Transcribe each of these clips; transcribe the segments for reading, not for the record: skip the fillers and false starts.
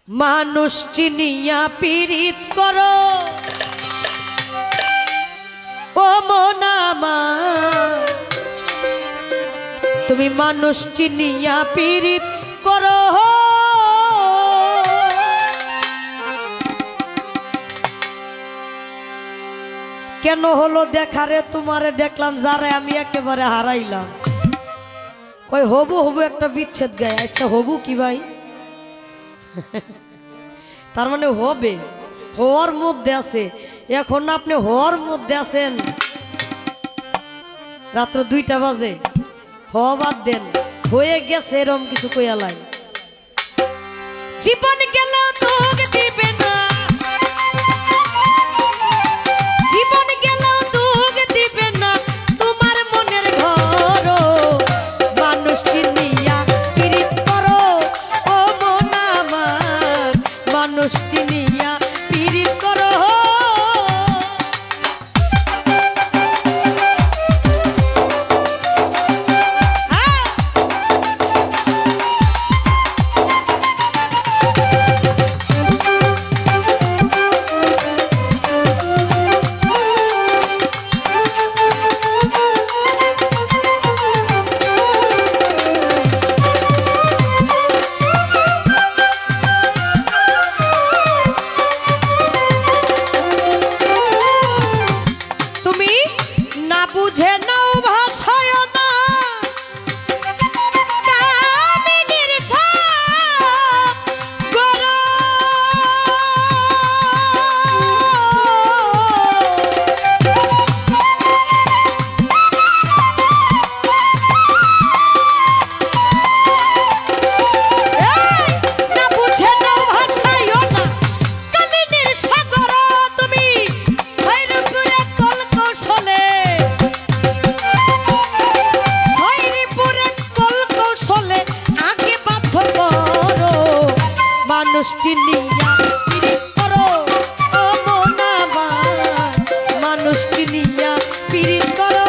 মানুষ চিনিয়া পীড়িত করো ও মন আমার, তুমি মানুষ চিনিয়া পীড়িত করো। কেন হলো দেখারে তোমারে দেখলাম যারে আমি একেবারে হারাইলাম। কই হবু হবু একটা বিচ্ছেদ গায়ে। আচ্ছা হবু কি ভাই? তার মানে হবে, হওয়ার মধ্যে আছে। এখন আপনি হওয়ার মধ্যে আছেন, রাত্র 2টা বাজে, হওয়া বাদ দেন, হয়ে গেছে এরম কিছু কইয়ালাই। জীবন গেলেও দুঃখ দিবে না, জীবন গেলেও দুঃখ দিবে না তোমার মনের ঘর। মানুষ চিনিয়া পীড়িত করো ও মন আমার, মানুষ চিনিয়া পীড়িত করো। বুঝে নাও ভাষায় না কামিনীর সাগর, না বুঝে নাও ভাষায় না কামিনীর সাগর। তুমি সৈরপুরে কল কৌশলে, মানুষ চিনিয়া পীড়িত করো ও মন আমার, মানুষ চিনিয়া পীড়িত করো।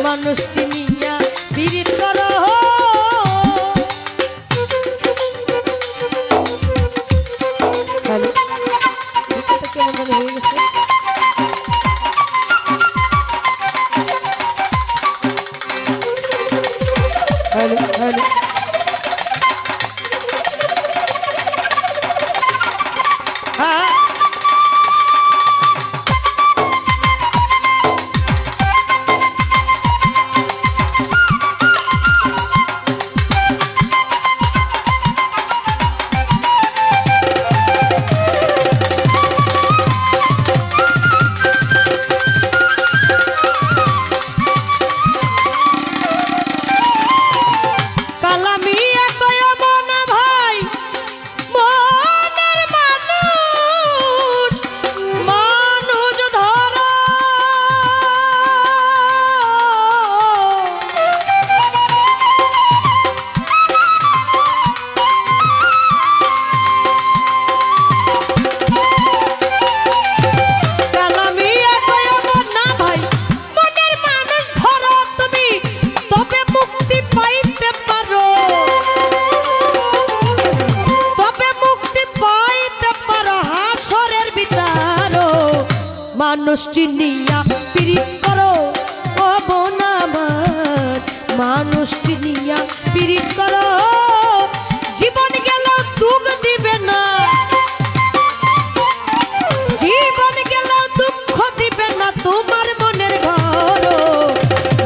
মানুষ চিনিয়া পীড়িত করো। কেমন জানি হয়ে গেছে। হ্যালো হ্যালো হ্যাঁ পীড়িত করো জীবন গেল দুঃখ দিবে না, জীবন গেল দুঃখ দিবে না তোমার মনের ঘর।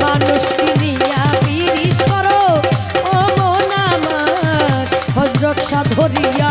মানুষকে নিয়া পীড়িত করো ও মন আমার হযরত শাহ ধরিয়া